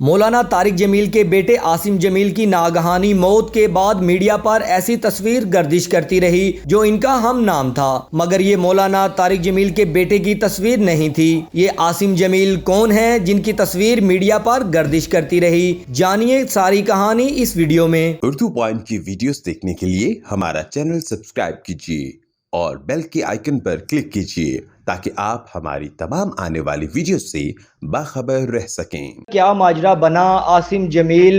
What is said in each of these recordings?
मौलाना तारिक जमील के बेटे आसिम जमील की नागहानी मौत के बाद मीडिया पर ऐसी तस्वीर गर्दिश करती रही जो इनका हम नाम था, मगर ये मौलाना तारिक जमील के बेटे की तस्वीर नहीं थी। ये आसिम जमील कौन है जिनकी तस्वीर मीडिया पर गर्दिश करती रही? जानिए सारी कहानी इस वीडियो में। उर्दू पॉइंट की वीडियोस देखने के लिए हमारा चैनल सब्सक्राइब कीजिए और बेल के आइकन पर क्लिक कीजिए ताकि आप हमारी तमाम आने वाली वीडियो से बाखबर रह सकें। क्या माजरा बना? आसिम जमील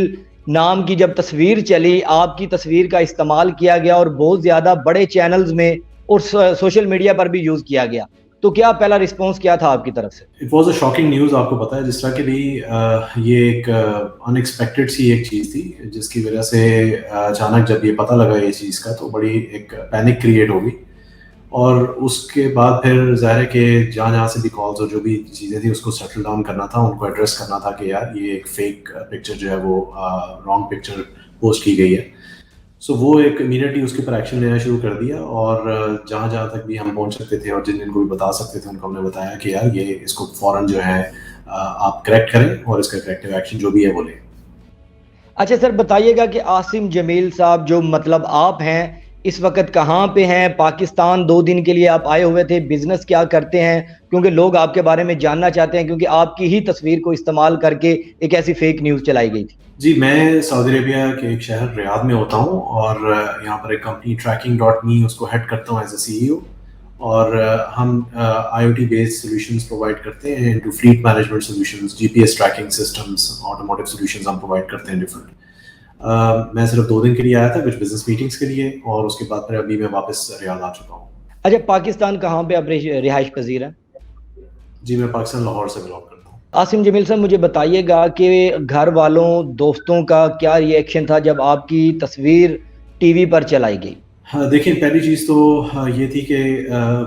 नाम की जब तस्वीर चली, आपकी तस्वीर का इस्तेमाल किया गया और बहुत ज़्यादा बड़े चैनल्स में और सोशल मीडिया पर भी यूज़ किया गया, तो क्या पहला रिस्पॉन्स क्या था आपकी तरफ से? It was a shocking news. आपको पता है जिस तरह की भी ये एक अनएक्सपेक्टेड सी एक चीज़ थी जिसकी वजह से अचानक जब ये पता लगा ये चीज़ का तो बड़ी एक पैनिक क्रिएट हो गई। और उसके बाद फिर ज़ाहिर है कि जहाँ से भी कॉल्स और जो भी चीज़ें थी उसको सेटल डाउन करना था, उनको एड्रेस करना था कि यार ये एक फेक पिक्चर जो है वो रॉन्ग पिक्चर पोस्ट की गई है। सो वो एक इमीडिएटली उसके ऊपर एक्शन लेना शुरू कर दिया और जहाँ जहाँ तक भी हम पहुँच सकते थे और जिन जिनको भी बता सकते थे उनको हमने बताया कि यार ये इसको फ़ौरन जो है आप करेक्ट करें और इसका करेक्टिव एक्शन जो भी है वो लें। अच्छा सर, बताइएगा कि आसिम जमील साहब जो मतलब आप हैं, इस वक्त कहाँ पे हैं? पाकिस्तान 2 दिन के लिए आप आए हुए थे, बिजनेस क्या करते हैं? क्योंकि लोग आपके बारे में जानना चाहते हैं, क्योंकि आपकी ही तस्वीर को इस्तेमाल करके एक ऐसी फेक न्यूज़ चलाई गई थी। जी, मैं सऊदी अरेबिया के एक शहर रियाद में होता हूँ और यहाँ पर एक कंपनी tracking.me उसको हेड करता हूँ एज अ सीईओ। और हम IoT बेस्ड सॉल्यूशंस प्रोवाइड करते हैं into fleet management solutions, GPS tracking systems, automotive solutions हम प्रोवाइड करते हैं डिफरेंट। मैं सिर्फ 2 दिन के लिए आया था कुछ बिजनेस मीटिंग्स के लिए और उसके बाद फिर अभी मैं वापस रियाद आ चुका हूँ। अच्छा, पाकिस्तान कहाँ पे आप रिहाइश पजीर हैं? जी, मैं पाकिस्तान लाहौर से बिलोंग करता हूँ। आसिम जमील साहब, मुझे बताइएगा कि घर वालों दोस्तों का क्या रिएक्शन था जब आपकी तस्वीर टीवी पर चलाई गई? हाँ, देखिए पहली चीज़ तो ये थी कि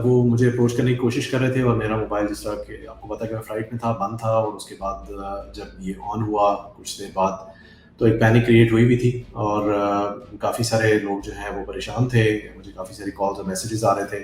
वो मुझे अप्रोच करने की कोशिश कर रहे थे और मेरा मोबाइल जिस तरह के आपको पता है कि मैं फ़्लाइट में था, बंद था। और उसके बाद जब ये ऑन हुआ कुछ देर बाद तो एक पैनिक क्रिएट हुई भी थी और काफ़ी सारे लोग जो हैं वो परेशान थे। मुझे काफ़ी सारी कॉल्स और मैसेजेस आ रहे थे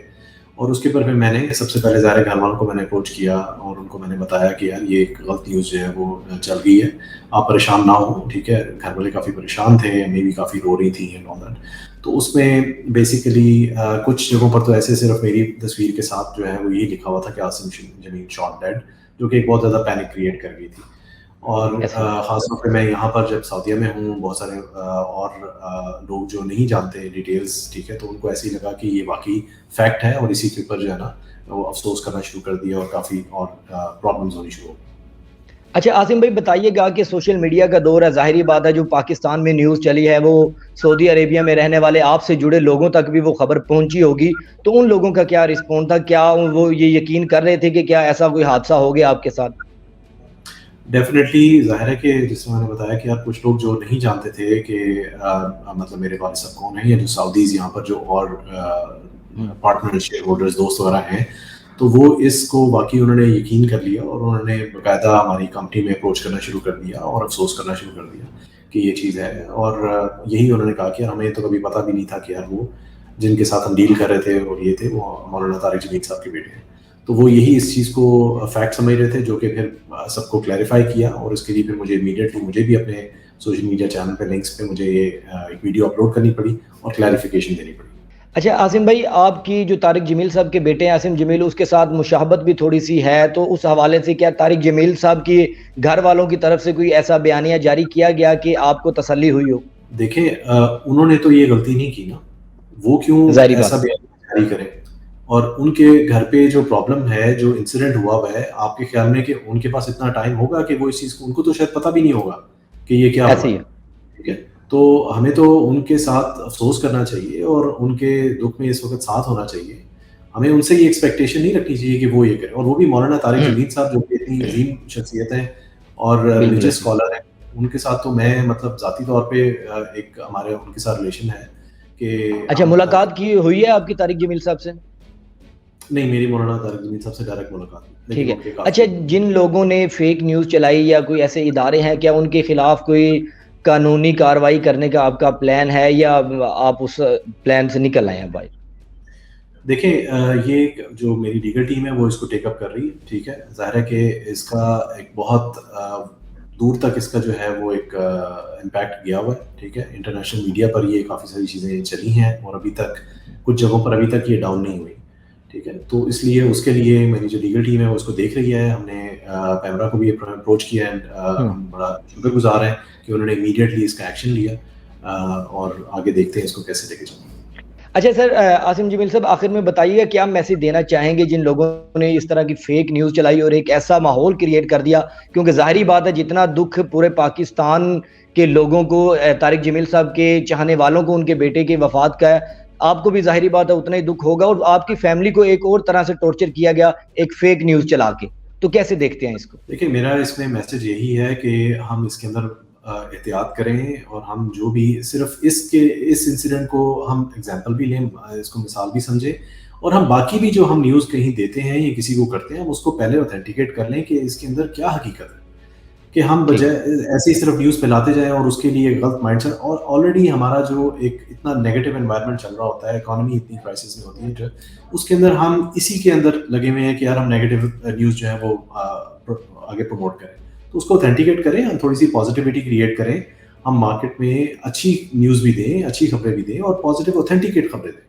और उसके ऊपर फिर मैंने सबसे पहले ज़ाहिर है घर वालों को मैंने अप्रोच किया और उनको मैंने बताया कि यार ये एक गलत न्यूज़ जो है वो चल गई है, आप परेशान ना हो, ठीक है। घर वाले काफ़ी परेशान थे, अम्मी भी काफ़ी रो रही थी एंड ऑल दैट। तो उसमें बेसिकली कुछ जगहों पर तो ऐसे सिर्फ मेरी तस्वीर के साथ जो है वो यही लिखा हुआ था कि आसिम जमील शॉट डेड, जो कि एक बहुत ज़्यादा पैनिक क्रिएट कर गई थी। और ख़ास तौर पे मैं यहाँ पर जब सऊदीया में हूँ, बहुत सारे और लोग जो नहीं जानते डिटेल्स, ठीक है, तो उनको ऐसे ही लगा कि ये वाक़ई फैक्ट है और इसी के ऊपर जो है ना वो अफ़सोस करना शुरू कर दिया और काफ़ी और प्रॉब्लम्स होनी शुरू हो गई। अच्छा आसिम भाई, बताइएगा कि सोशल मीडिया का दौर है, ज़ाहिरी बात है जो पाकिस्तान में न्यूज़ चली है वो सऊदी अरेबिया में रहने वाले आपसे जुड़े लोगों तक भी वो खबर पहुंची होगी, तो उन लोगों का क्या रिस्पॉन्स था? क्या वो ये यकीन कर रहे थे कि क्या ऐसा कोई हादसा हो गया आपके साथ? डेफ़िनेटली ज़ाहिर है कि जैसे मैंने बताया कि यार कुछ लोग जो नहीं जानते थे कि मतलब मेरे वालिद साहब कौन है या जो सऊदीज़ यहाँ पर जो और पार्टनर, शेयर होल्डर्स, दोस्त वगैरह हैं, तो वो इसको वाक़ई उन्होंने यकीन कर लिया और उन्होंने बाकायदा हमारी कंपनी में अप्रोच करना शुरू कर दिया और अफ़सोस करना शुरू कर दिया कि ये चीज़ है। और यही उन्होंने कहा कि हमें तो कभी पता भी नहीं था कि यार वो जिनके साथ हम डील कर रहे थे और ये थे वो मौलाना तारिक जमील साहब के बेटे हैं। तो वो यही इस चीज़ को फैक्ट समझ रहे थे, जो कि फिर सबको क्लैरिफाई किया और इसके लिए फिर मुझे इमीडिएटली मुझे भी अपने सोशल मीडिया चैनल पे लिंक्स पे मुझे ये एक वीडियो अपलोड करनी पड़ी और क्लैरिफिकेशन देनी पड़ी। अच्छा आसिम भाई, आपकी जो तारिक जमील साहब के बेटे हैं आसिम जमील, उसके साथ मुशाहबत भी थोड़ी सी है, तो उस हवाले से क्या तारिक जमील साहब की घर वालों की तरफ से कोई ऐसा बयानिया जारी किया गया कि आपको तसल्ली हुई हो? देखें उन्होंने तो ये गलती नहीं की ना, वो क्यों ज़ाहिरी ऐसा बात। बयान जारी करें? और उनके घर पे जो प्रॉब्लम है, जो इंसिडेंट हुआ हुआ है, आपके ख्याल में कि उनके पास इतना टाइम होगा कि वो इस चीज़ को, उनको तो शायद पता भी नहीं होगा कि ये क्या ऐसे हुआ ही है, है। ठीक है? तो हमें तो उनके साथ अफ़सोस करना चाहिए और उनके दुःख में इस वक़्त साथ होना चाहिए। हमें उनसे ये एक्सपेक्टेशन नहीं रखनी चाहिए कि वो ये करें, और वो भी मौलाना तारिक जमील साहब जो कि इतनी अज़ीम शख्सियत हैं और बिल्कुल रिलीजियस ऐसे ही। स्कॉलर हैं। उनके साथ तो मैं मतलब ज़ाती तौर पे एक हमारे उनके साथ रिलेशन है कि अच्छा, हम मुलाकात की हुई है आपकी तारिक जमील साहब से? नहीं, मेरी मौलाना तारिक जमील साहब से डायरेक्ट मुलाकात हुई, ठीक लेकिन है। उनके अच्छा, काफ़ी जिन लोगों ने फेक न्यूज़ चलाई या कोई ऐसे इदारे हैं, क्या उनके खिलाफ कोई कानूनी कार्रवाई करने का आपका प्लान है या आप उस प्लान से निकल आए हैं भाई? देखिए ये एक जो मेरी लीगल टीम है वो इसको टेक अप कर रही है, ठीक है। ज़ाहिर है कि इसका एक बहुत दूर तक इसका जो है वो एक इम्पैक्ट गया हुआ है, ठीक है। इंटरनेशनल मीडिया पर ये काफ़ी सारी चीज़ें चली हैं और अभी तक कुछ जगहों पर अभी तक ये डाउन नहीं हुई, ठीक है। तो इसलिए उसके लिए मेरी जो लीगल टीम है वो उसको देख रही है। हमने पैमरा को भी अप्रोच किया एंड हम बड़ा शुक्रगुजार हैं कि उन्होंने इमीडिएटली इसका एक्शन लिया और आगे देखते हैं इसको कैसे लेके चलते हैं। अच्छा सर, आसिम जमील साहब, आखिर में बताइएगा क्या मैसेज देना चाहेंगे जिन लोगों ने इस तरह की फेक न्यूज़ चलाई और एक ऐसा माहौल क्रिएट कर दिया, क्योंकि ज़ाहिरी बात है जितना दुख पूरे पाकिस्तान के लोगों को, तारिक जमील साहब के चाहने वालों को उनके बेटे की वफात का है, आपको भी ज़ाहिरी बात है उतना ही दुख होगा, और आपकी फैमिली को एक और तरह से टॉर्चर किया गया एक फेक न्यूज़ चला के, तो कैसे देखते हैं इसको? देखिए, मेरा इसमें मैसेज यही है कि हम इसके अंदर एहतियात करें और हम जो भी सिर्फ इस इंसिडेंट को हम एग्जांपल भी लें, इसको मिसाल भी समझें, और हम बाकी भी जो हम न्यूज़ कहीं देते हैं या किसी को करते हैं, हम उसको पहले ऑथेंटिकेट कर लें कि इसके अंदर क्या हकीकत है, कि हम ठीक। बजाय ऐसे ही सिर्फ न्यूज़ फैलाते जाएं और उसके लिए गलत माइंडसेट, और ऑलरेडी हमारा जो एक इतना नेगेटिव एनवायरनमेंट चल रहा होता है, इकोनॉमी इतनी क्राइसिस में होती है, जो उसके अंदर हम इसी के अंदर लगे हुए हैं कि यार हम नेगेटिव न्यूज़ जो है वो आगे प्रमोट करें। तो उसको ऑथेंटिकेट करें, हम थोड़ी सी पॉजिटिविटी क्रिएट करें, हम मार्केट में अच्छी न्यूज़ भी दें, अच्छी खबरें भी दें और पॉजिटिव ऑथेंटिकेट खबरें दें।